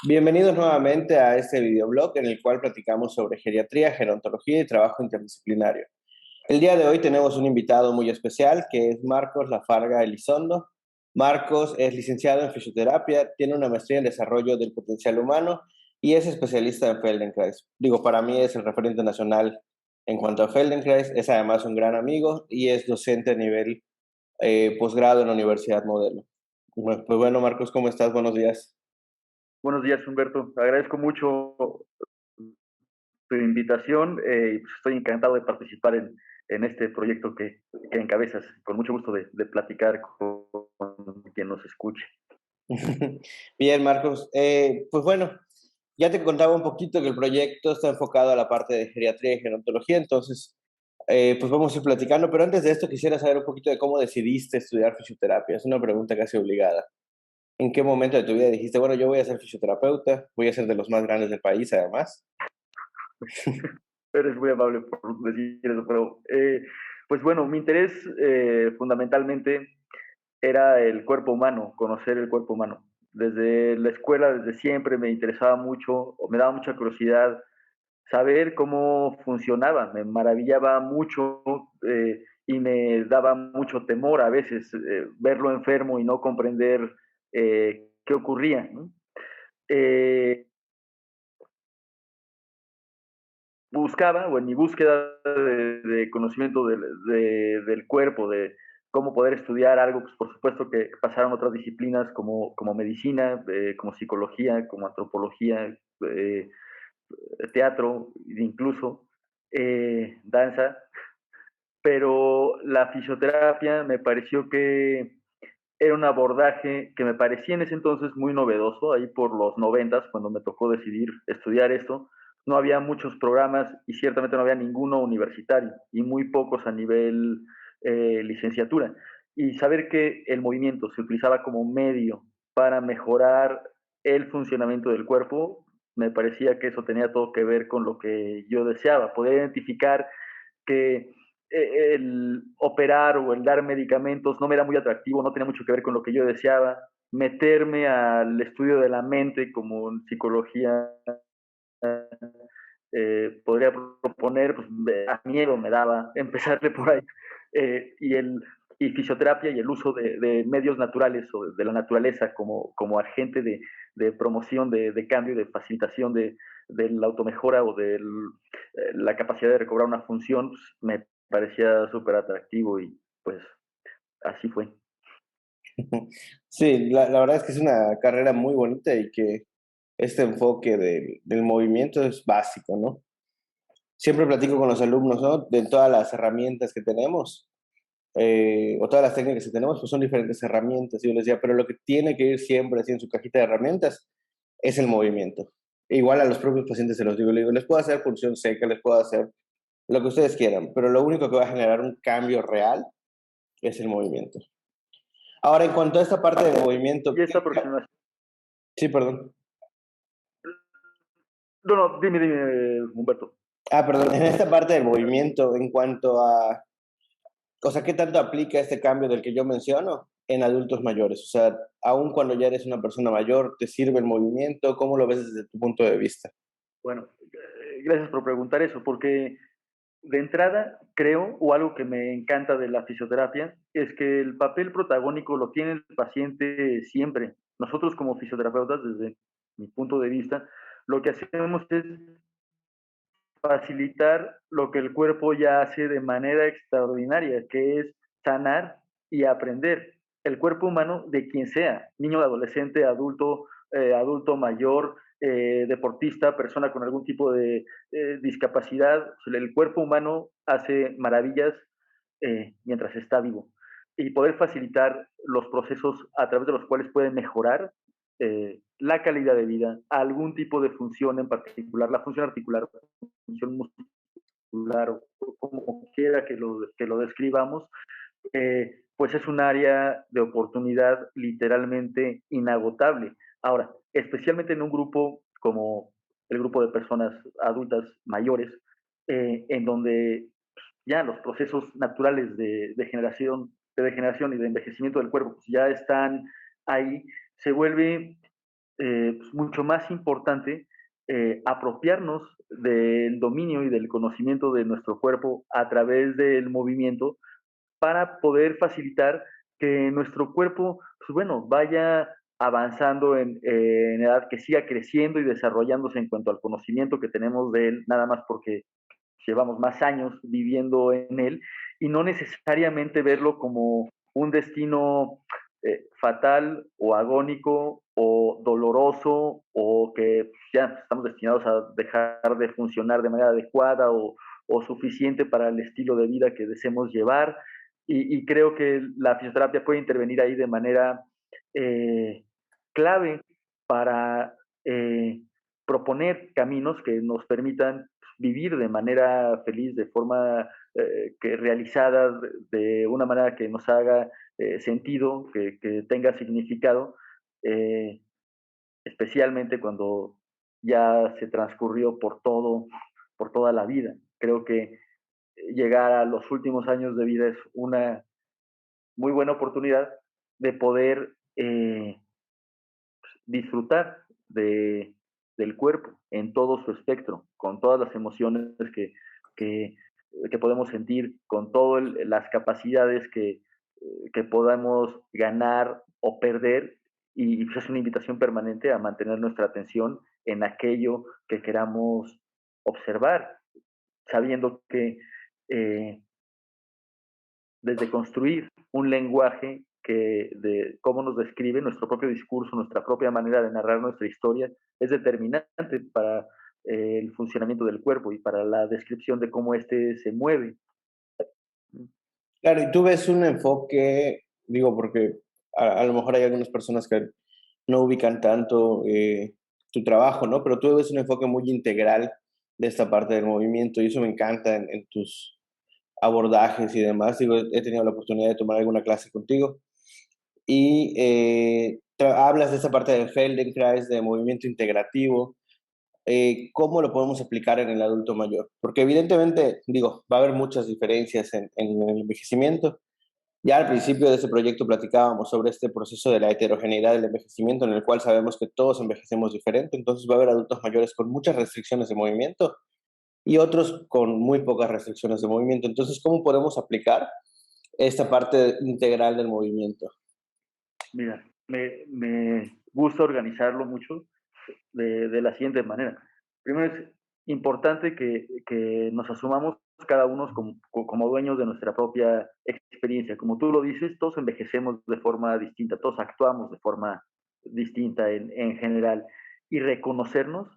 Bienvenidos nuevamente a este videoblog en el cual platicamos sobre geriatría, gerontología y trabajo interdisciplinario. El día de hoy tenemos un invitado muy especial que es Marcos Lafarga Elizondo. Marcos es licenciado en fisioterapia, tiene una maestría en desarrollo del potencial humano y es especialista en Feldenkrais. Digo, para mí es el referente nacional en cuanto a Feldenkrais, es además un gran amigo y es docente a nivel posgrado en la Universidad Modelo. Bueno, pues bueno, Marcos, ¿cómo estás? Buenos días. Buenos días, Humberto. Agradezco mucho tu invitación y pues estoy encantado de participar en este proyecto que encabezas. Con mucho gusto de platicar con quien nos escuche. Bien, Marcos. Pues bueno, ya te contaba un poquito que el proyecto está enfocado a la parte de geriatría y gerontología, entonces, pues vamos a ir platicando, pero antes de esto quisiera saber un poquito de cómo decidiste estudiar fisioterapia. Es una pregunta casi obligada. ¿En qué momento de tu vida dijiste, bueno, yo voy a ser fisioterapeuta, voy a ser de los más grandes del país, además? Eres muy amable por decir eso, pero pues bueno, mi interés fundamentalmente era el cuerpo humano, conocer el cuerpo humano. Desde la escuela, desde siempre me interesaba mucho, o me daba mucha curiosidad saber cómo funcionaba, me maravillaba mucho y me daba mucho temor a veces verlo enfermo y no comprender qué ocurría, ¿no? Eh, Buscaba, o en mi búsqueda de conocimiento del cuerpo, de cómo poder estudiar algo, pues por supuesto que pasaron otras disciplinas como medicina, como psicología, como antropología, teatro, incluso danza, pero la fisioterapia me pareció que era un abordaje que me parecía en ese entonces muy novedoso, ahí por los 90, cuando me tocó decidir estudiar esto. No había muchos programas y ciertamente no había ninguno universitario y muy pocos a nivel licenciatura. Y saber que el movimiento se utilizaba como medio para mejorar el funcionamiento del cuerpo, me parecía que eso tenía todo que ver con lo que yo deseaba, poder identificar que el operar o el dar medicamentos no me era muy atractivo, no tenía mucho que ver con lo que yo deseaba. Meterme al estudio de la mente como en psicología podría proponer, pues a miedo me daba empezarle por ahí. Y y fisioterapia y el uso de medios naturales o de la naturaleza como agente de promoción, de cambio, de facilitación de la automejora o de la capacidad de recobrar una función, pues, me parecía súper atractivo y pues así fue. Sí, la verdad es que es una carrera muy bonita y que este enfoque del movimiento es básico, ¿no? Siempre platico con los alumnos, ¿no? De todas las herramientas que tenemos, o todas las técnicas que tenemos, pues son diferentes herramientas. Y yo les decía, pero lo que tiene que ir siempre así en su cajita de herramientas es el movimiento. Igual a los propios pacientes se los digo, les digo, les puedo hacer punción seca, les puedo hacer lo que ustedes quieran, pero lo único que va a generar un cambio real es el movimiento. Ahora, en cuanto a esta parte del movimiento, Y esta aproximación, sí, perdón. no, no, dime, Humberto. Ah, perdón, en esta parte del movimiento, en cuanto a, o sea, ¿qué tanto aplica este cambio del que yo menciono en adultos mayores? O sea, aun cuando ya eres una persona mayor, ¿te sirve el movimiento? ¿Cómo lo ves desde tu punto de vista? Bueno, gracias por preguntar eso, porque de entrada, creo, o algo que me encanta de la fisioterapia, es que el papel protagónico lo tiene el paciente siempre. Nosotros como fisioterapeutas, desde mi punto de vista, lo que hacemos es facilitar lo que el cuerpo ya hace de manera extraordinaria, que es sanar y aprender. El cuerpo humano de quien sea, niño, adolescente, adulto, adulto mayor, deportista, persona con algún tipo de discapacidad, el cuerpo humano hace maravillas mientras está vivo. Y poder facilitar los procesos a través de los cuales puede mejorar la calidad de vida, algún tipo de función en particular, la función articular, función muscular o como quiera que lo describamos, pues es un área de oportunidad literalmente inagotable. Ahora, especialmente en un grupo como el grupo de personas adultas mayores, en donde ya los procesos naturales de degeneración y de envejecimiento del cuerpo pues ya están ahí, se vuelve mucho más importante apropiarnos del dominio y del conocimiento de nuestro cuerpo a través del movimiento para poder facilitar que nuestro cuerpo, pues bueno, vaya avanzando en edad, que siga creciendo y desarrollándose en cuanto al conocimiento que tenemos de él, nada más porque llevamos más años viviendo en él, y no necesariamente verlo como un destino fatal o agónico o doloroso, o que ya estamos destinados a dejar de funcionar de manera adecuada o suficiente para el estilo de vida que deseemos llevar. Y creo que la fisioterapia puede intervenir ahí de manera eh, clave para proponer caminos que nos permitan vivir de manera feliz, de forma que realizada, de una manera que nos haga sentido, que tenga significado, eh, especialmente cuando ya se transcurrió por toda la vida. Creo que llegar a los últimos años de vida es una muy buena oportunidad de poder disfrutar del cuerpo en todo su espectro, con todas las emociones que, que podemos sentir, con todas las capacidades que podamos ganar o perder, y es una invitación permanente a mantener nuestra atención en aquello que queramos observar, sabiendo que eh, desde construir un lenguaje que de cómo nos describe nuestro propio discurso, nuestra propia manera de narrar nuestra historia, es determinante para el funcionamiento del cuerpo y para la descripción de cómo éste se mueve. Claro, y tú ves un enfoque, digo, porque a lo mejor hay algunas personas que no ubican tanto tu trabajo, ¿no? Pero tú ves un enfoque muy integral de esta parte del movimiento y eso me encanta en tus abordajes y demás. Digo, he tenido la oportunidad de tomar alguna clase contigo y hablas de esa parte del Feldenkrais, de movimiento integrativo. ¿Cómo lo podemos aplicar en el adulto mayor? Porque evidentemente, digo, va a haber muchas diferencias en el envejecimiento. Ya al principio de ese proyecto platicábamos sobre este proceso de la heterogeneidad del envejecimiento, en el cual sabemos que todos envejecemos diferente, entonces va a haber adultos mayores con muchas restricciones de movimiento y otros con muy pocas restricciones de movimiento. Entonces, ¿cómo podemos aplicar esta parte integral del movimiento? Mira, me gusta organizarlo mucho de la siguiente manera. Primero es importante que nos asumamos cada uno como dueños de nuestra propia experiencia. Como tú lo dices, todos envejecemos de forma distinta, todos actuamos de forma distinta en general. Y reconocernos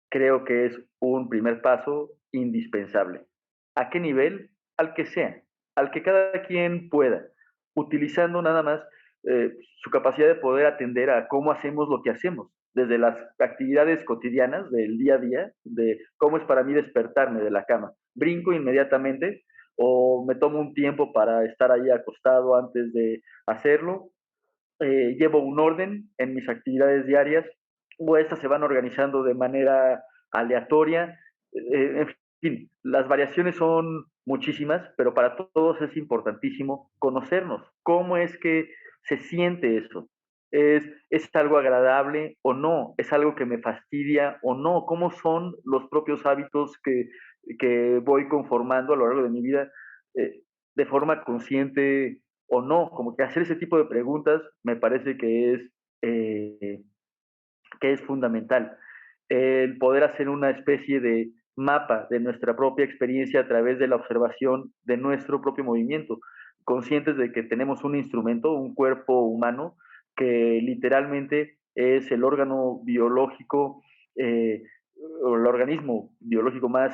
creo que es un primer paso indispensable. ¿A qué nivel? Al que sea, al que cada quien pueda, utilizando nada más su capacidad de poder atender a cómo hacemos lo que hacemos, desde las actividades cotidianas del día a día, de cómo es para mí despertarme de la cama. Brinco inmediatamente o me tomo un tiempo para estar ahí acostado antes de hacerlo, llevo un orden en mis actividades diarias, o estas se van organizando de manera aleatoria. En fin, las variaciones son muchísimas, pero para todos es importantísimo conocernos. ¿Cómo es que se siente eso? ¿Es algo agradable o no? ¿Es algo que me fastidia o no? ¿Cómo son los propios hábitos que voy conformando a lo largo de mi vida eh, de forma consciente o no? Como que hacer ese tipo de preguntas me parece eh, que es fundamental. El poder hacer una especie de mapa de nuestra propia experiencia a través de la observación de nuestro propio movimiento, conscientes de que tenemos un instrumento, un cuerpo humano, que literalmente es el órgano biológico o el organismo biológico más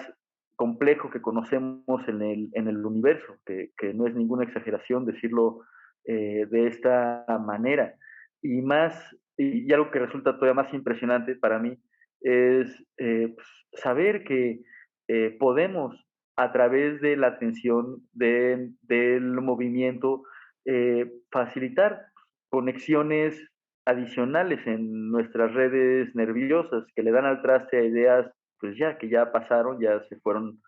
complejo que conocemos en el universo, que no es ninguna exageración decirlo de esta manera. Y más, y algo que resulta todavía más impresionante para mí, es pues, saber que podemos, a través de la atención, del movimiento, facilitar conexiones adicionales en nuestras redes nerviosas que le dan al traste a ideas pues ya que ya pasaron, ya se fueron,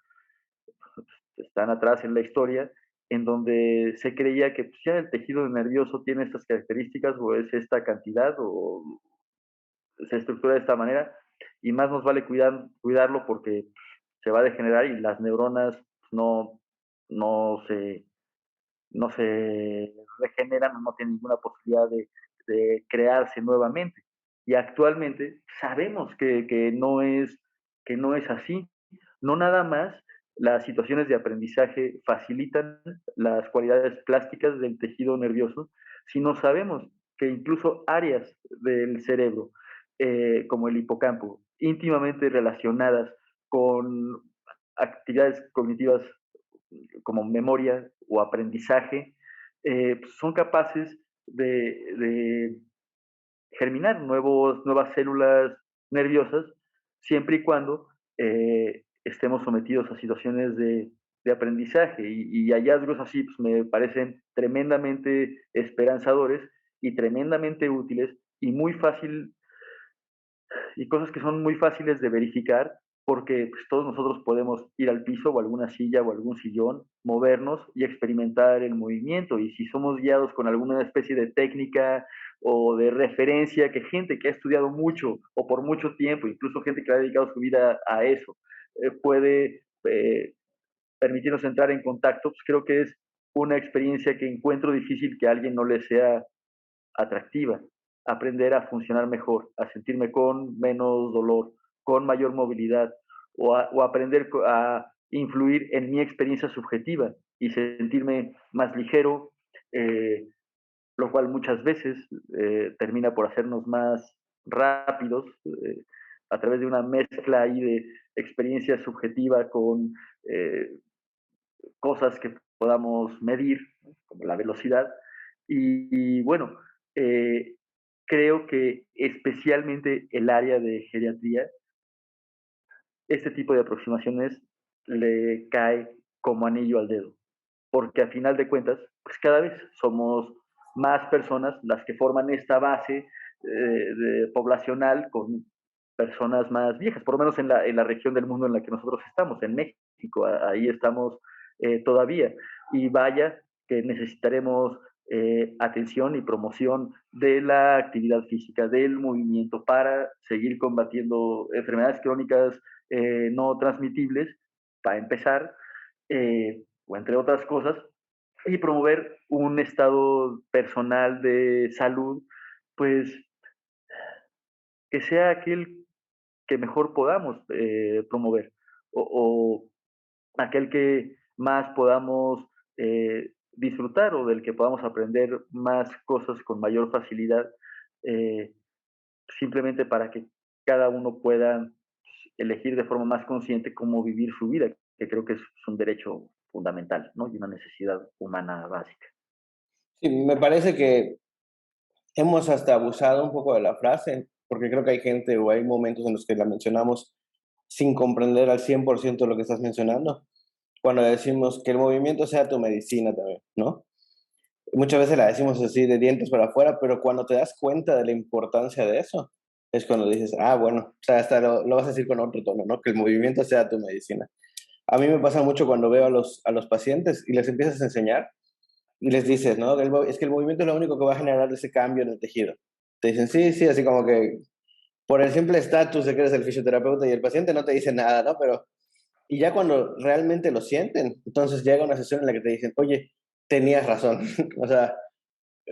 están atrás en la historia, en donde se creía que pues, ya el tejido nervioso tiene estas características o es esta cantidad se estructura de esta manera y más nos vale cuidarlo porque se va a degenerar y las neuronas no, no, se, no se regeneran, no tienen ninguna posibilidad de crearse nuevamente. Y actualmente sabemos que no es así. No nada más las situaciones de aprendizaje facilitan las cualidades plásticas del tejido nervioso, sino sabemos que incluso áreas del cerebro, como el hipocampo, íntimamente relacionadas con actividades cognitivas como memoria o aprendizaje, son capaces de germinar nuevas células nerviosas siempre y cuando estemos sometidos a situaciones de aprendizaje y hallazgos así pues, me parecen tremendamente esperanzadores y tremendamente útiles y muy fácil y cosas que son muy fáciles de verificar porque pues, todos nosotros podemos ir al piso o alguna silla o algún sillón, movernos y experimentar el movimiento. Y si somos guiados con alguna especie de técnica o de referencia que gente que ha estudiado mucho o por mucho tiempo, incluso gente que ha dedicado su vida a eso, puede permitirnos entrar en contacto, pues creo que es una experiencia que encuentro difícil que a alguien no le sea atractiva, aprender a funcionar mejor, a sentirme con menos dolor, con mayor movilidad, o aprender a influir en mi experiencia subjetiva y sentirme más ligero, eh, lo cual muchas veces termina por hacernos más rápidos a través de una mezcla ahí de experiencia subjetiva con cosas que podamos medir, ¿no? Como la velocidad. Y bueno, eh, creo que especialmente el área de geriatría, este tipo de aproximaciones le cae como anillo al dedo, porque a final de cuentas, pues cada vez somos más personas las que forman esta base poblacional con personas más viejas, por lo menos en la región del mundo en la que nosotros estamos, en México, ahí estamos todavía. Y vaya que necesitaremos atención y promoción de la actividad física, del movimiento para seguir combatiendo enfermedades crónicas no transmitibles, para empezar, o entre otras cosas, y promover un estado personal de salud, pues que sea aquel que mejor podamos promover o, aquel que más podamos disfrutar o del que podamos aprender más cosas con mayor facilidad, eh, simplemente para que cada uno pueda elegir de forma más consciente cómo vivir su vida, que creo que es un derecho fundamental, ¿no? Y una necesidad humana básica. Sí, me parece que hemos hasta abusado un poco de la frase, porque creo que hay gente o hay momentos en los que la mencionamos sin comprender al 100% lo que estás mencionando, cuando decimos que el movimiento sea tu medicina también, ¿no? Muchas veces la decimos así de dientes para afuera, pero cuando te das cuenta de la importancia de eso, es cuando dices, ah, bueno, o sea, hasta lo vas a decir con otro tono, ¿no? Que el movimiento sea tu medicina. A mí me pasa mucho cuando veo a los pacientes y les empiezas a enseñar y les dices, ¿no? Es que el movimiento es lo único que va a generar ese cambio en el tejido. Te dicen, sí, sí, así como que por el simple estatus de que eres el fisioterapeuta y el paciente no te dice nada, ¿no? Pero, y ya cuando realmente lo sienten, entonces llega una sesión en la que te dicen, oye, tenías razón. O sea,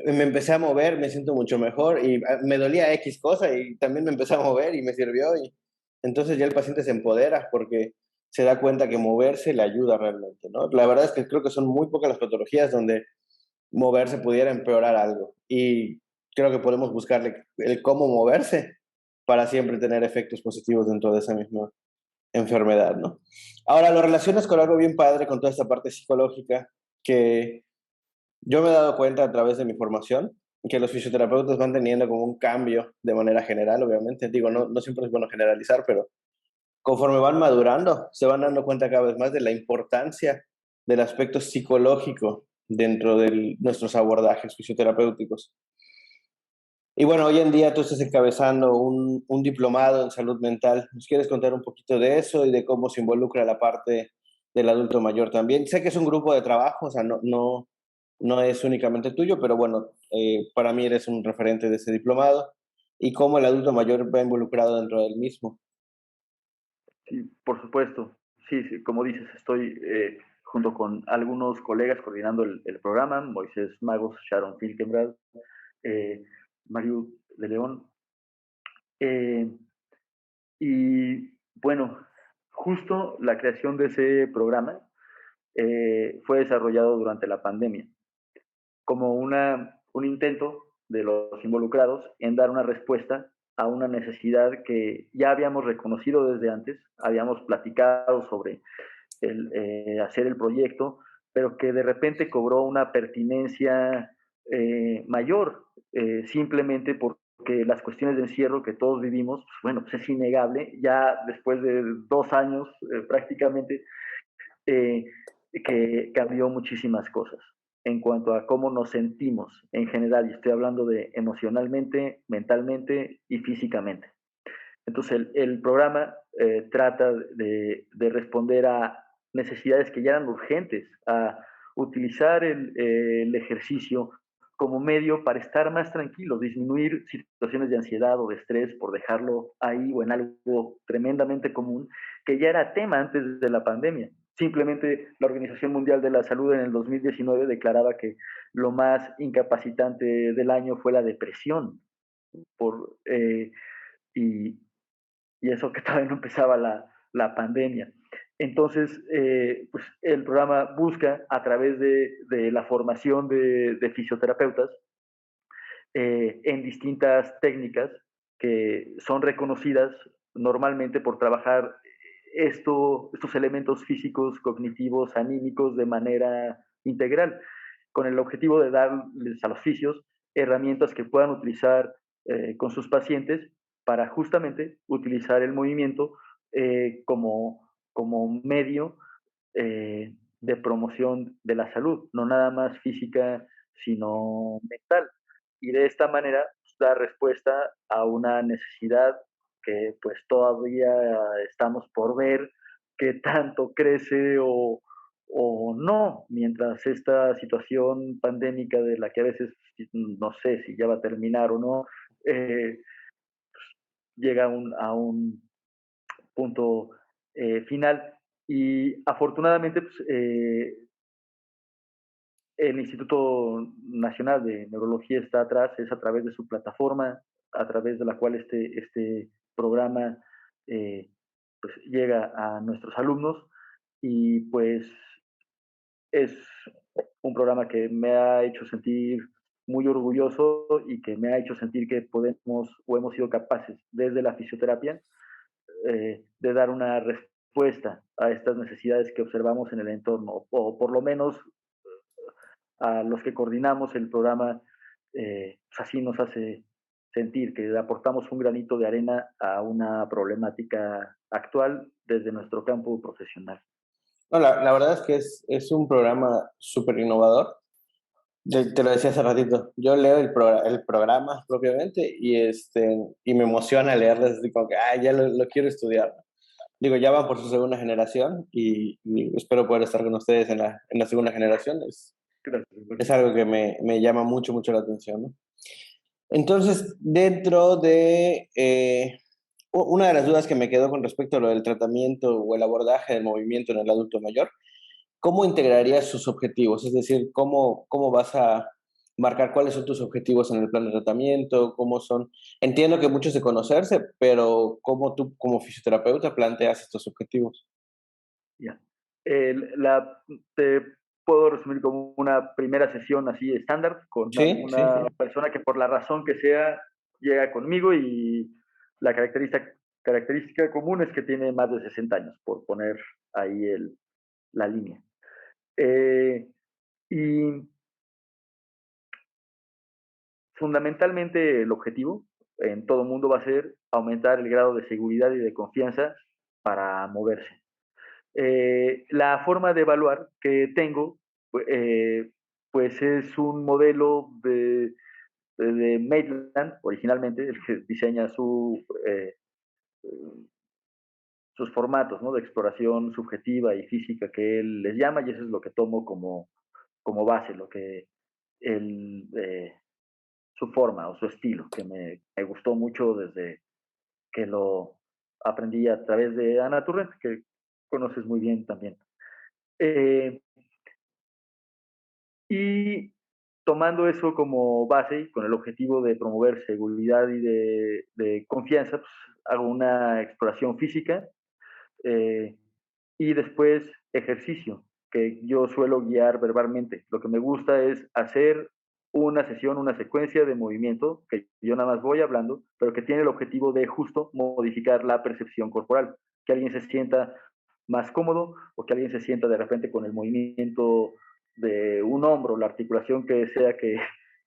me empecé a mover, me siento mucho mejor y me dolía X cosa y también me empecé a mover y me sirvió y entonces ya el paciente se empodera porque se da cuenta que moverse le ayuda realmente, ¿no? La verdad es que creo que son muy pocas las patologías donde moverse pudiera empeorar algo y creo que podemos buscarle el cómo moverse para siempre tener efectos positivos dentro de esa misma enfermedad, ¿no? Ahora lo relacionas con algo bien padre, con toda esta parte psicológica que yo me he dado cuenta a través de mi formación que los fisioterapeutas van teniendo como un cambio de manera general, obviamente. Digo, no siempre es bueno generalizar, pero conforme van madurando, se van dando cuenta cada vez más de la importancia del aspecto psicológico dentro de nuestros abordajes fisioterapéuticos. Y bueno, hoy en día tú estás encabezando un diplomado en salud mental. ¿Nos quieres contar un poquito de eso y de cómo se involucra la parte del adulto mayor también? Sé que es un grupo de trabajo, o sea, no es únicamente tuyo, pero bueno, para mí eres un referente de ese diplomado. y cómo el adulto mayor va involucrado dentro del mismo. Sí, por supuesto. Sí, sí, como dices, estoy junto con algunos colegas coordinando el programa, Moisés Magos, Sharon Filkenbrad, eh, Mario de León. Eh, y bueno, justo la creación de ese programa fue desarrollado durante la pandemia, como un intento de los involucrados en dar una respuesta a una necesidad que ya habíamos reconocido desde antes, habíamos platicado sobre hacer el proyecto, pero que de repente cobró una pertinencia mayor, simplemente porque las cuestiones de encierro que todos vivimos, pues, bueno, pues es innegable, ya después de 2 años prácticamente, eh, que cambió muchísimas cosas en cuanto a cómo nos sentimos en general, y estoy hablando de emocionalmente, mentalmente y físicamente. Entonces el programa trata de responder a necesidades que ya eran urgentes, a utilizar el ejercicio como medio para estar más tranquilos, disminuir situaciones de ansiedad o de estrés por dejarlo ahí o en algo tremendamente común, que ya era tema antes de la pandemia. Simplemente la Organización Mundial de la Salud en el 2019 declaraba que lo más incapacitante del año fue la depresión, por, y, y eso que todavía no empezaba la pandemia. Entonces, pues el programa busca, a través de la formación de fisioterapeutas, en distintas técnicas que son reconocidas normalmente por trabajar estos elementos físicos, cognitivos, anímicos de manera integral, con el objetivo de darles a los fisios herramientas que puedan utilizar con sus pacientes para justamente utilizar el movimiento como medio de promoción de la salud, no nada más física, sino mental. Y de esta manera pues, dar respuesta a una necesidad que pues todavía estamos por ver qué tanto crece o no, mientras esta situación pandémica de la que a veces no sé si ya va a terminar o no, eh, llega a un punto final. Y afortunadamente, pues, el Instituto Nacional de Neurología está atrás, es a través de su plataforma, a través de la cual este programa eh, pues, llega a nuestros alumnos, y pues es un programa que me ha hecho sentir muy orgulloso y que me ha hecho sentir que podemos o hemos sido capaces desde la fisioterapia de dar una respuesta a estas necesidades que observamos en el entorno, o por lo menos a los que coordinamos el programa, pues así nos hace sentir que aportamos un granito de arena a una problemática actual desde nuestro campo profesional. No, la verdad es que es un programa súper innovador. Te lo decía hace ratito, yo leo el programa propiamente y me emociona leerles, así como que, ya lo quiero estudiar. Digo, ya van por su segunda generación y espero poder estar con ustedes en la segunda generación. Es algo que me llama mucho, mucho la atención, ¿no? Entonces, dentro de una de las dudas que me quedó con respecto a lo del tratamiento o el abordaje del movimiento en el adulto mayor, ¿cómo integrarías sus objetivos? Es decir, ¿cómo vas a marcar cuáles son tus objetivos en el plan de tratamiento? ¿Cómo son? Entiendo que muchos de conocerse, pero ¿cómo tú como fisioterapeuta planteas estos objetivos? Ya. Te puedo resumir como una primera sesión así estándar con Sí, sí, una persona que por la razón que sea llega conmigo, y la característica común es que tiene más de 60 años, por poner ahí la línea. Y fundamentalmente el objetivo en todo mundo va a ser aumentar el grado de seguridad y de confianza para moverse. La forma de evaluar que tengo, eh, pues es un modelo de Maitland, originalmente, el que diseña sus formatos, ¿no?, de exploración subjetiva y física que él les llama, y eso es lo que tomo como base, lo que él su forma o su estilo, que me gustó mucho desde que lo aprendí a través de Ana Turrent, que conoces muy bien también. Eh, y tomando eso como base, con el objetivo de promover seguridad y de confianza, pues, hago una exploración física eh, y después ejercicio, que yo suelo guiar verbalmente. Lo que me gusta es hacer una sesión, una secuencia de movimiento, que yo nada más voy hablando, pero que tiene el objetivo de justo modificar la percepción corporal, que alguien se sienta más cómodo o que alguien se sienta de repente con el movimiento de un hombro, la articulación que sea que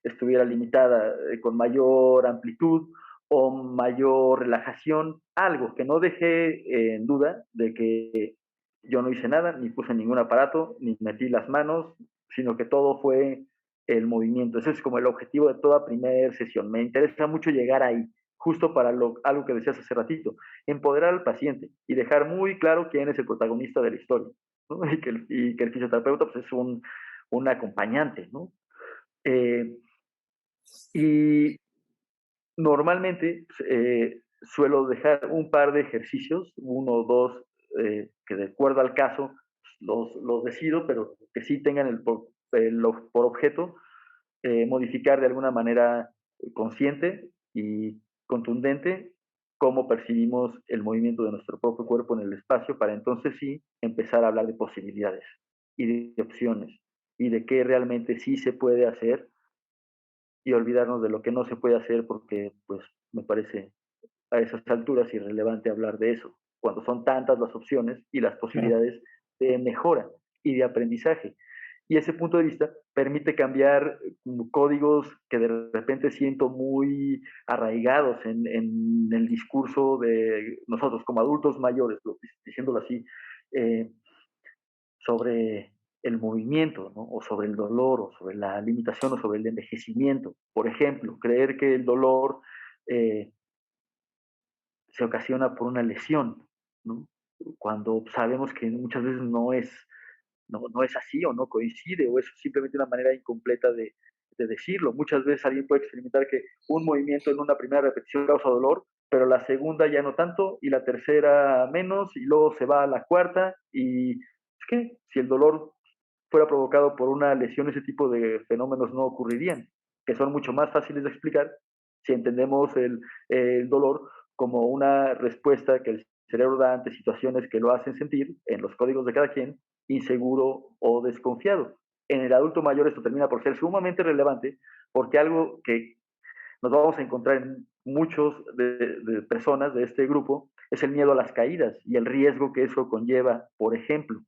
estuviera limitada con mayor amplitud o mayor relajación, algo que no dejé en duda de que yo no hice nada, ni puse ningún aparato, ni metí las manos, sino que todo fue el movimiento. Ese es como el objetivo de toda primera sesión. Me interesa mucho llegar ahí, justo para algo que decías hace ratito, empoderar al paciente y dejar muy claro quién es el protagonista de la historia, ¿no? Y que el fisioterapeuta pues, es un acompañante, ¿no? Y normalmente suelo dejar un par de ejercicios, uno o dos, que de acuerdo al caso los decido, pero que sí tengan por objeto modificar de alguna manera consciente y contundente cómo percibimos el movimiento de nuestro propio cuerpo en el espacio para entonces sí empezar a hablar de posibilidades y de opciones y de qué realmente sí se puede hacer y olvidarnos de lo que no se puede hacer porque pues me parece a esas alturas irrelevante hablar de eso, cuando son tantas las opciones y las Claro. posibilidades de mejora y de aprendizaje. Y ese punto de vista permite cambiar códigos que de repente siento muy arraigados en el discurso de nosotros como adultos mayores, diciéndolo así, eh, sobre el movimiento, ¿no? O sobre el dolor, o sobre la limitación, o sobre el envejecimiento. Por ejemplo, creer que el dolor eh, se ocasiona por una lesión, ¿no? Cuando sabemos que muchas veces no es así o no coincide o es simplemente una manera incompleta de decirlo. Muchas veces alguien puede experimentar que un movimiento en una primera repetición causa dolor, pero la segunda ya no tanto y la tercera menos y luego se va a la cuarta y es que si el dolor fuera provocado por una lesión, ese tipo de fenómenos no ocurrirían, que son mucho más fáciles de explicar si entendemos el dolor como una respuesta que el cerebro da ante situaciones que lo hacen sentir, en los códigos de cada quien, inseguro o desconfiado. En el adulto mayor esto termina por ser sumamente relevante porque algo que nos vamos a encontrar en muchos de personas de este grupo es el miedo a las caídas y el riesgo que eso conlleva, por ejemplo.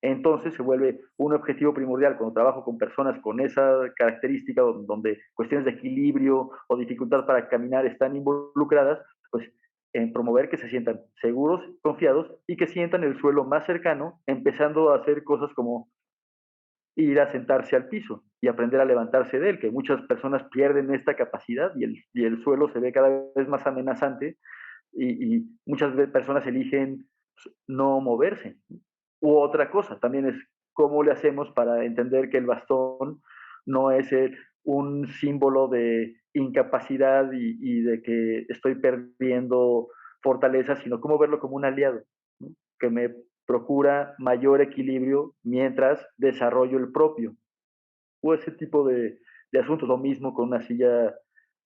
Entonces se vuelve un objetivo primordial cuando trabajo con personas con esa característica donde cuestiones de equilibrio o dificultad para caminar están involucradas, pues en promover que se sientan seguros, confiados y que sientan el suelo más cercano, empezando a hacer cosas como ir a sentarse al piso y aprender a levantarse de él, que muchas personas pierden esta capacidad y el suelo se ve cada vez más amenazante y muchas personas eligen no moverse. U otra cosa, también es cómo le hacemos para entender que el bastón no es un símbolo de incapacidad y de que estoy perdiendo fortaleza, sino cómo verlo como un aliado, ¿no? Que me procura mayor equilibrio mientras desarrollo el propio. O ese tipo de asuntos, lo mismo con una silla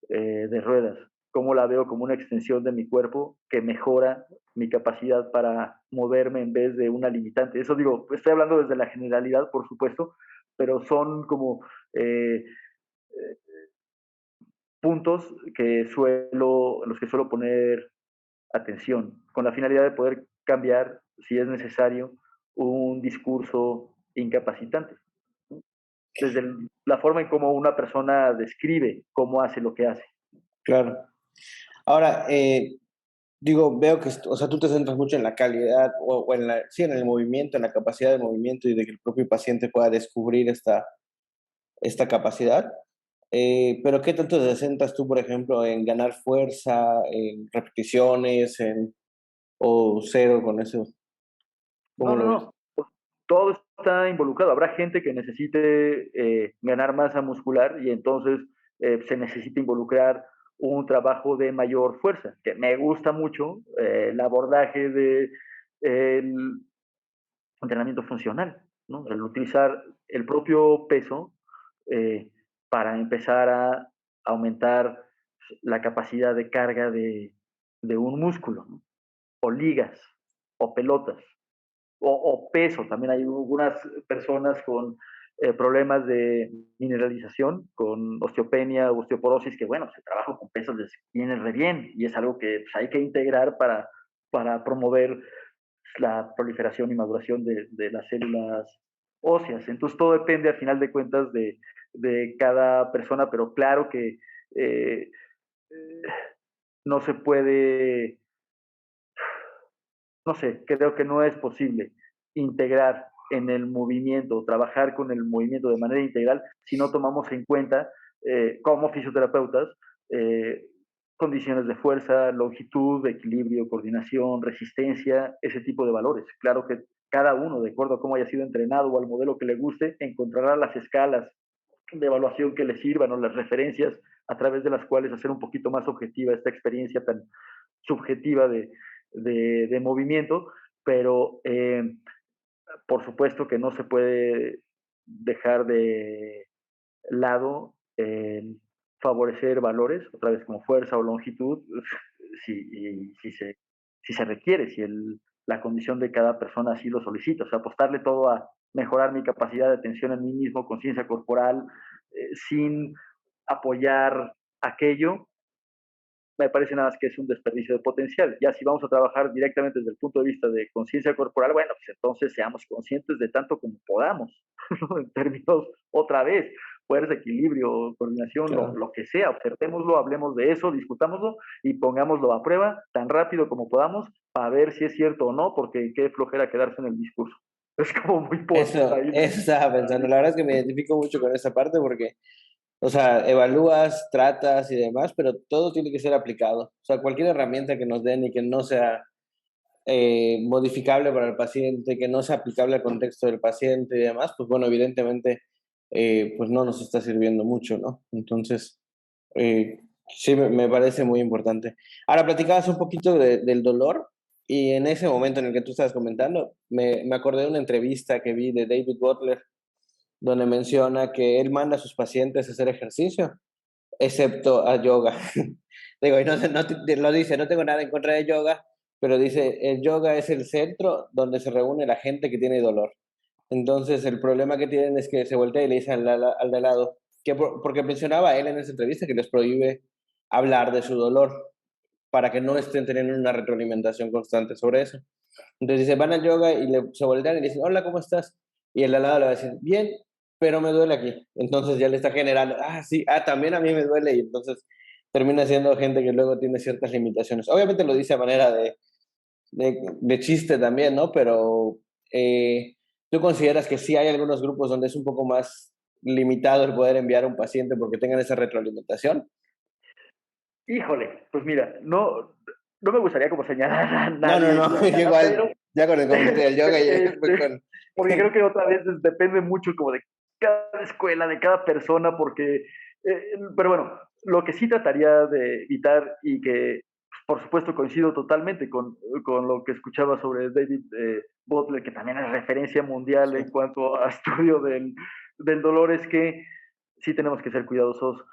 de ruedas, cómo la veo como una extensión de mi cuerpo que mejora mi capacidad para moverme en vez de una limitante. Eso digo, estoy hablando desde la generalidad, por supuesto, pero son como puntos en los que suelo poner atención, con la finalidad de poder cambiar, si es necesario, un discurso incapacitante. ¿No? Desde la forma en cómo una persona describe cómo hace lo que hace. Claro. Ahora, digo, veo que, o sea, tú te centras mucho en la calidad o en la, sí, en el movimiento, en la capacidad de movimiento y de que el propio paciente pueda descubrir esta capacidad. Pero ¿qué tanto te centras tú, por ejemplo, en ganar fuerza, en repeticiones, o cero con eso? ¿Cómo No, no, lo ves? no. Todo está involucrado. Habrá gente que necesite ganar masa muscular y entonces se necesita involucrar un trabajo de mayor fuerza, que me gusta mucho el abordaje del entrenamiento funcional, ¿no? El utilizar el propio peso eh, para empezar a aumentar la capacidad de carga de un músculo, ¿no? O ligas, o pelotas, o peso. También hay algunas personas con problemas de mineralización, con osteopenia, osteoporosis, que bueno, se trabaja con pesos les viene re bien y es algo que pues, hay que integrar para promover la proliferación y maduración de las células óseas. Entonces todo depende al final de cuentas de cada persona, pero claro que eh, no se puede, no sé, creo que no es posible integrar en el movimiento, trabajar con el movimiento de manera integral si no tomamos en cuenta como fisioterapeutas eh, condiciones de fuerza, longitud, equilibrio, coordinación, resistencia, ese tipo de valores. Claro que cada uno, de acuerdo a cómo haya sido entrenado o al modelo que le guste, encontrará las escalas de evaluación que le sirvan o las referencias a través de las cuales hacer un poquito más objetiva esta experiencia tan subjetiva de movimiento, pero por supuesto que no se puede dejar de lado favorecer valores, otra vez como fuerza o longitud, si se requiere, si la condición de cada persona así lo solicita. O sea, apostarle todo a mejorar mi capacidad de atención en mí mismo, conciencia corporal, sin apoyar aquello, me parece nada más que es un desperdicio de potencial. Ya si vamos a trabajar directamente desde el punto de vista de conciencia corporal, bueno, pues entonces seamos conscientes de tanto como podamos, ¿no? En términos, otra vez, fuerza, equilibrio, coordinación, Claro. lo que sea, observémoslo, hablemos de eso, discutámoslo y pongámoslo a prueba tan rápido como podamos para ver si es cierto o no, porque qué flojera quedarse en el discurso. Es como muy por ahí. Eso estaba pensando. La verdad es que me identifico mucho con esa parte porque, o sea, evalúas, tratas y demás, pero todo tiene que ser aplicado. O sea, cualquier herramienta que nos den y que no sea modificable para el paciente, que no sea aplicable al contexto del paciente y demás, pues bueno, evidentemente, pues no nos está sirviendo mucho, ¿no? Entonces, eh, sí, me parece muy importante. Ahora, platicabas un poquito del dolor y en ese momento en el que tú estabas comentando, me acordé de una entrevista que vi de David Butler, donde menciona que él manda a sus pacientes a hacer ejercicio, excepto a yoga. Digo, y lo dice, no tengo nada en contra de yoga, pero dice, el yoga es el centro donde se reúne la gente que tiene dolor. Entonces, el problema que tienen es que se voltea y le dice al de al lado, porque mencionaba él en esa entrevista que les prohíbe hablar de su dolor para que no estén teniendo una retroalimentación constante sobre eso. Entonces dice, van al yoga y se voltean y le dicen, hola, ¿cómo estás? Y el de al lado le va a decir, bien, pero me duele aquí. Entonces ya le está generando, sí, también a mí me duele. Y entonces termina siendo gente que luego tiene ciertas limitaciones. Obviamente lo dice a manera de chiste también, ¿no? Pero ¿tú consideras que sí hay algunos grupos donde es un poco más limitado el poder enviar a un paciente porque tengan esa retroalimentación? Híjole, pues mira, no me gustaría como señalar a No, no, nadie no, ni a nada, igual, pero ya con el comité del yoga y fue este, con... porque creo que otra vez depende mucho como de cada escuela, de cada persona, porque, pero bueno, lo que sí trataría de evitar y que, por supuesto, coincido totalmente con lo que escuchaba sobre David Butler, que también es referencia mundial en Sí. cuanto a estudio del dolor, es que sí tenemos que ser cuidadosos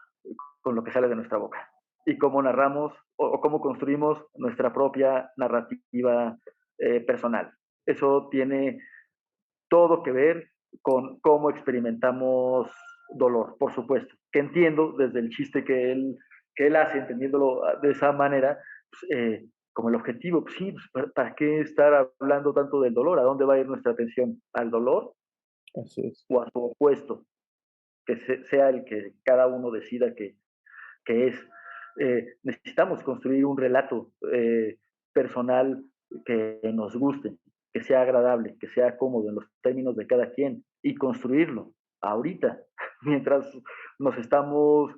con lo que sale de nuestra boca y cómo narramos o cómo construimos nuestra propia narrativa personal. Eso tiene todo que ver con cómo experimentamos dolor, por supuesto. Que entiendo desde el chiste que él hace, entendiéndolo de esa manera, pues, como el objetivo, pues sí, pues, ¿para qué estar hablando tanto del dolor? ¿A dónde va a ir nuestra atención? ¿Al dolor Así es. o a su opuesto? Que sea el que cada uno decida que es. Necesitamos construir un relato personal que nos guste, que sea agradable, que sea cómodo en los términos de cada quien y construirlo ahorita, mientras nos estamos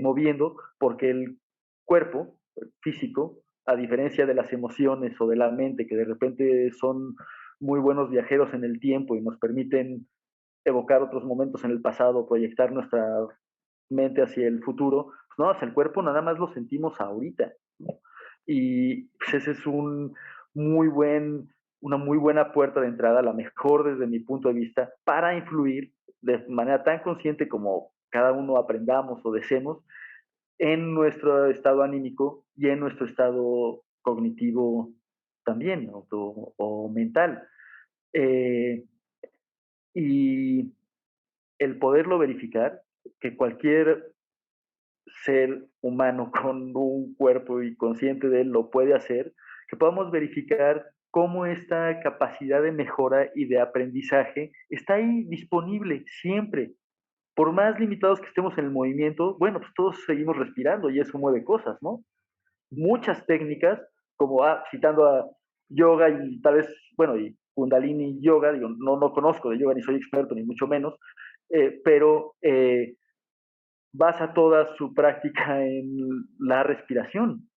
moviendo, porque el cuerpo físico, a diferencia de las emociones o de la mente, que de repente son muy buenos viajeros en el tiempo y nos permiten evocar otros momentos en el pasado, proyectar nuestra mente hacia el futuro, pues no, o sea, el cuerpo nada más lo sentimos ahorita, ¿no? Y pues ese es muy buen, una muy buena puerta de entrada, la mejor desde mi punto de vista, para influir de manera tan consciente como cada uno aprendamos o deseemos en nuestro estado anímico y en nuestro estado cognitivo también o mental. Eh, y el poderlo verificar, que cualquier ser humano con un cuerpo y consciente de él lo puede hacer, que podamos verificar cómo esta capacidad de mejora y de aprendizaje está ahí disponible siempre. Por más limitados que estemos en el movimiento, bueno, pues todos seguimos respirando y eso mueve cosas, ¿no? Muchas técnicas, como citando a yoga y tal vez, bueno, y Kundalini yoga, digo, no conozco de yoga ni soy experto, ni mucho menos, pero basa toda su práctica en la respiración.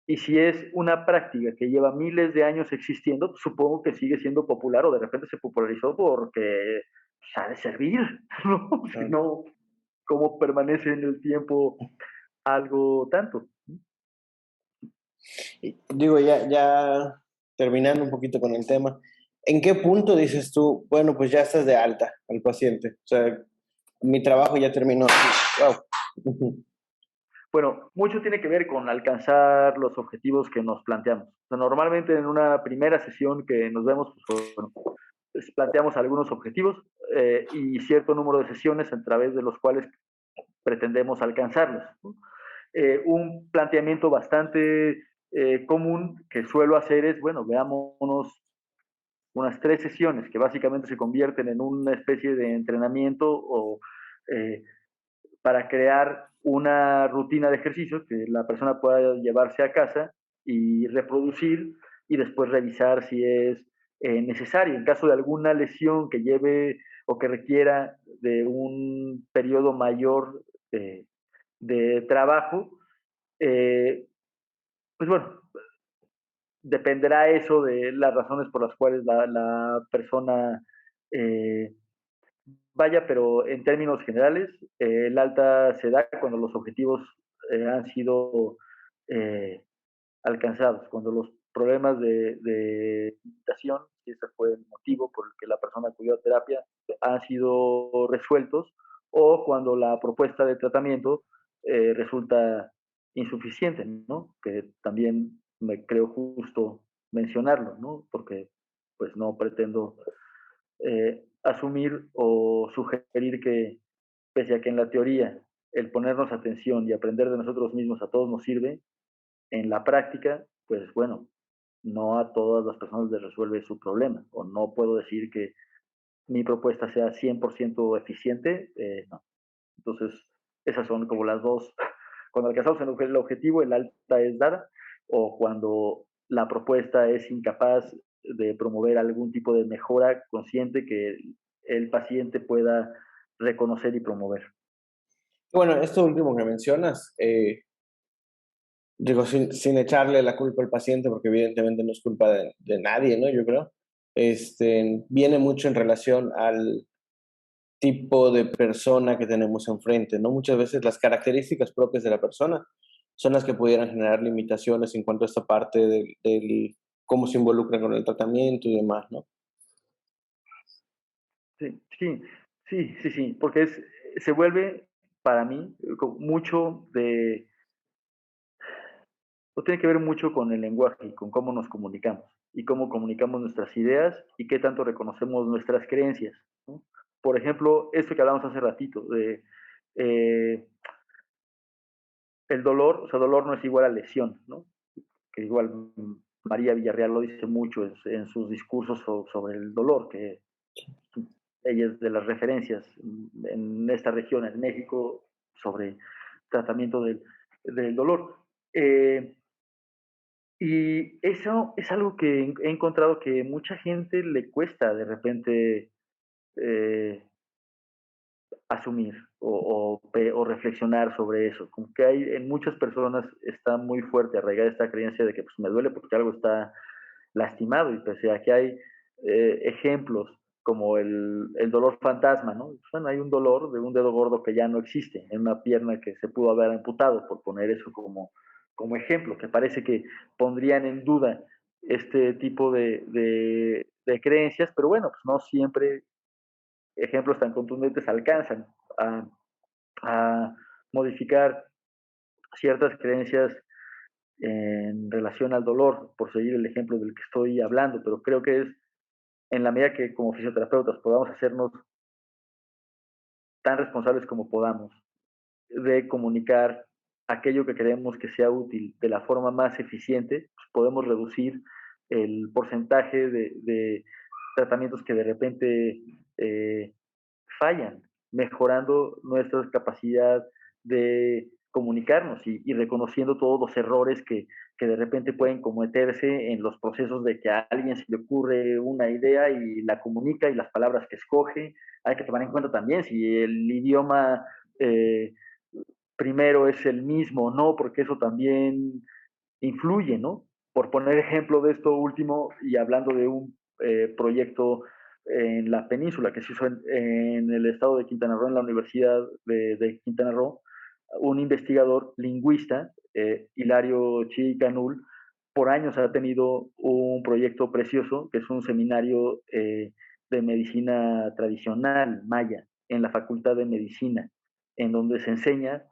Y si es una práctica que lleva miles de años existiendo, supongo que sigue siendo popular o de repente se popularizó porque ha de servir, ¿no? Si no, ¿cómo permanece en el tiempo algo tanto? Digo, ya terminando un poquito con el tema, ¿en qué punto dices tú, bueno, pues ya estás de alta al paciente? O sea, mi trabajo ya terminó. Wow. Bueno, mucho tiene que ver con alcanzar los objetivos que nos planteamos. O sea, normalmente en una primera sesión que nos vemos, pues, bueno, pues planteamos algunos objetivos y cierto número de sesiones a través de los cuales pretendemos alcanzarlos, ¿no? Un planteamiento bastante común que suelo hacer es, bueno, veámonos unas 3 sesiones que básicamente se convierten en una especie de entrenamiento o eh, para crear una rutina de ejercicios que la persona pueda llevarse a casa y reproducir y después revisar si es necesario. En caso de alguna lesión que lleve o que requiera de un periodo mayor de trabajo, pues bueno, dependerá eso de las razones por las cuales la persona eh, vaya, pero en términos generales, el alta se da cuando los objetivos han sido eh, alcanzados, cuando los problemas de limitación, si ese fue el motivo por el que la persona acudió a terapia, han sido resueltos, o cuando la propuesta de tratamiento resulta insuficiente, ¿no? Que también me creo justo mencionarlo, ¿no? Porque pues no pretendo asumir o sugerir que, pese a que en la teoría el ponernos atención y aprender de nosotros mismos a todos nos sirve, en la práctica, pues bueno, no a todas las personas les resuelve su problema, o no puedo decir que mi propuesta sea 100% eficiente, no. Entonces, esas son como las dos. Cuando alcanzamos el objetivo, el alta es dada, o cuando la propuesta es incapaz de promover algún tipo de mejora consciente que el paciente pueda reconocer y promover. Bueno, esto último que mencionas, digo, sin echarle la culpa al paciente, porque evidentemente no es culpa de nadie, ¿no? Yo creo. Viene mucho en relación al tipo de persona que tenemos enfrente, ¿no? Muchas veces las características propias de la persona son las que pudieran generar limitaciones en cuanto a esta parte del cómo se involucran con el tratamiento y demás, ¿no? Sí, sí, sí, sí, sí, porque se vuelve para mí mucho de, o tiene que ver mucho con el lenguaje y con cómo nos comunicamos y cómo comunicamos nuestras ideas y qué tanto reconocemos nuestras creencias, ¿no? Por ejemplo, esto que hablamos hace ratito, de eh, el dolor, o sea, dolor no es igual a lesión, ¿no? Que igual María Villarreal lo dice mucho en sus discursos sobre el dolor, que ella es de las referencias en esta región, en México, sobre tratamiento del dolor. Y eso es algo que he encontrado que mucha gente le cuesta de repente eh, asumir o reflexionar sobre eso. Como que hay en muchas personas está muy fuerte arraigada esta creencia de que pues, me duele porque algo está lastimado y pese a que hay ejemplos como el dolor fantasma, ¿no? Bueno, hay un dolor de un dedo gordo que ya no existe, en una pierna que se pudo haber amputado, por poner eso como ejemplo, que parece que pondrían en duda este tipo de creencias, pero bueno, pues no siempre ejemplos tan contundentes alcanzan a, a modificar ciertas creencias en relación al dolor, por seguir el ejemplo del que estoy hablando, pero creo que es en la medida que como fisioterapeutas podamos hacernos tan responsables como podamos de comunicar aquello que queremos que sea útil de la forma más eficiente, pues podemos reducir el porcentaje de tratamientos que de repente eh, fallan, mejorando nuestra capacidad de comunicarnos y reconociendo todos los errores que de repente pueden cometerse en los procesos de que a alguien se le ocurre una idea y la comunica y las palabras que escoge. Hay que tomar en cuenta también si el idioma eh, primero es el mismo, ¿no? Porque eso también influye, ¿no? Por poner ejemplo de esto último y hablando de un proyecto en la península que se hizo en el estado de Quintana Roo, en la Universidad de Quintana Roo, un investigador lingüista, Hilario Chicanul, por años ha tenido un proyecto precioso que es un seminario de medicina tradicional maya en la Facultad de Medicina, en donde se enseña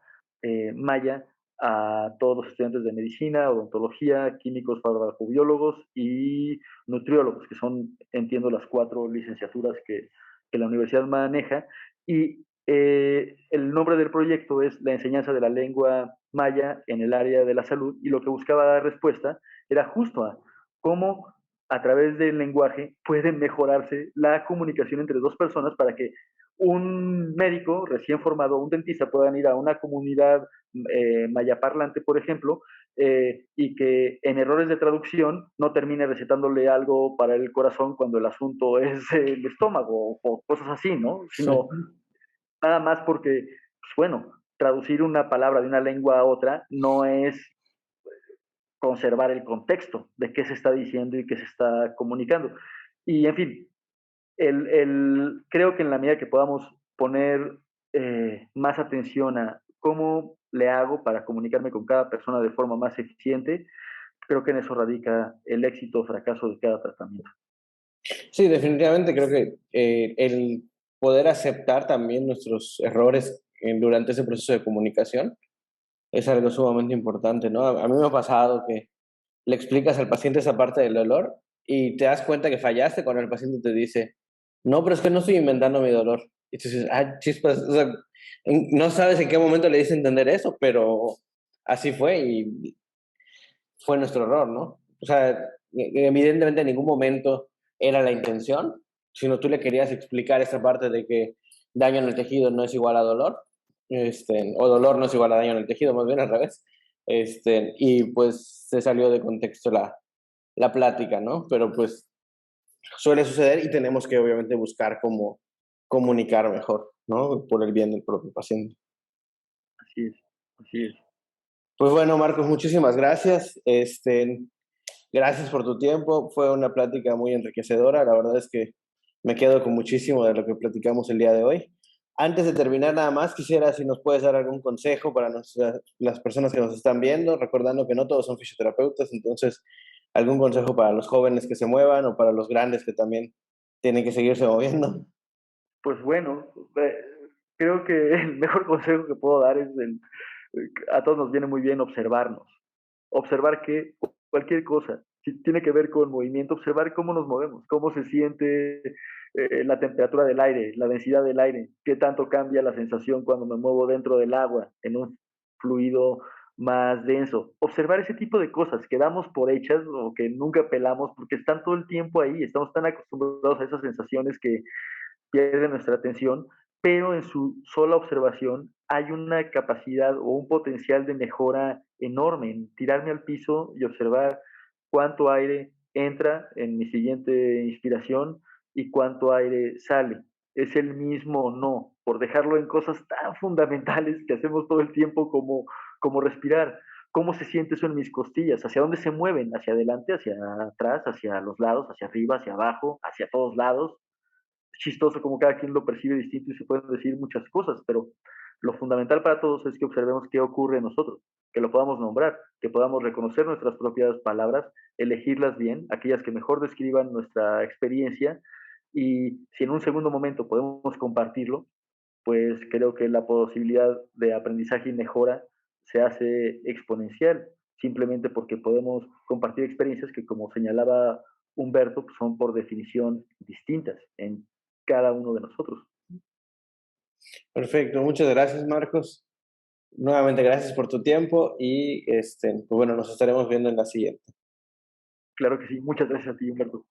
maya a todos los estudiantes de medicina, odontología, químicos, farmacobiólogos y nutriólogos, que son, entiendo, las 4 licenciaturas que la universidad maneja. Y el nombre del proyecto es la enseñanza de la lengua maya en el área de la salud, y lo que buscaba dar respuesta era justo a cómo a través del lenguaje puede mejorarse la comunicación entre dos personas para que un médico recién formado, un dentista, puedan ir a una comunidad mayaparlante, por ejemplo, y que en errores de traducción no termine recetándole algo para el corazón cuando el asunto es el estómago o cosas así, ¿no? Sí. Sino nada más porque, pues bueno, traducir una palabra de una lengua a otra no es conservar el contexto de qué se está diciendo y qué se está comunicando. Y en fin, creo que en la medida que podamos poner más atención a cómo le hago para comunicarme con cada persona de forma más eficiente, creo que en eso radica el éxito o fracaso de cada tratamiento. Sí, definitivamente creo que el poder aceptar también nuestros errores durante ese proceso de comunicación es algo sumamente importante, ¿no? A mí me ha pasado que le explicas al paciente esa parte del dolor y te das cuenta que fallaste cuando el paciente te dice, no, pero es que no estoy inventando mi dolor. Y tú dices, ah, chispas, o sea, no sabes en qué momento le dice entender eso, pero así fue y fue nuestro error, ¿no? O sea, evidentemente en ningún momento era la intención, sino tú le querías explicar esa parte de que daño en el tejido no es igual a dolor, o dolor no es igual a daño en el tejido, más bien al revés. Y pues se salió de contexto la plática, ¿no? Pero pues suele suceder y tenemos que obviamente buscar cómo comunicar mejor, ¿no? Por el bien del propio paciente. Así es, así es. Pues bueno, Marcos, muchísimas gracias. Gracias por tu tiempo. Fue una plática muy enriquecedora. La verdad es que me quedo con muchísimo de lo que platicamos el día de hoy. Antes de terminar, nada más quisiera si nos puedes dar algún consejo para las personas que nos están viendo, recordando que no todos son fisioterapeutas, entonces algún consejo para los jóvenes que se muevan o para los grandes que también tienen que seguirse moviendo. Pues bueno, creo que el mejor consejo que puedo dar es a todos nos viene muy bien observarnos. Observar que cualquier cosa, si tiene que ver con movimiento, observar cómo nos movemos, cómo se siente la temperatura del aire, la densidad del aire, qué tanto cambia la sensación cuando me muevo dentro del agua, en un fluido más denso. Observar ese tipo de cosas que damos por hechas o que nunca pelamos porque están todo el tiempo ahí, estamos tan acostumbrados a esas sensaciones que pierde nuestra atención, pero en su sola observación hay una capacidad o un potencial de mejora enorme en tirarme al piso y observar cuánto aire entra en mi siguiente inspiración y cuánto aire sale. Es el mismo o no, por dejarlo en cosas tan fundamentales que hacemos todo el tiempo como respirar. ¿Cómo se siente eso en mis costillas? ¿Hacia dónde se mueven? ¿Hacia adelante, hacia atrás, hacia los lados, hacia arriba, hacia abajo, hacia todos lados? chistoso como cada quien lo percibe distinto y se pueden decir muchas cosas, pero lo fundamental para todos es que observemos qué ocurre en nosotros, que lo podamos nombrar, que podamos reconocer nuestras propias palabras, elegirlas bien, aquellas que mejor describan nuestra experiencia, y si en un segundo momento podemos compartirlo, pues creo que la posibilidad de aprendizaje y mejora se hace exponencial, simplemente porque podemos compartir experiencias que, como señalaba Humberto, pues son por definición distintas en cada uno de nosotros. Perfecto, muchas gracias, Marcos. Nuevamente, gracias por tu tiempo y pues bueno, nos estaremos viendo en la siguiente. Claro que sí, muchas gracias a ti, Humberto.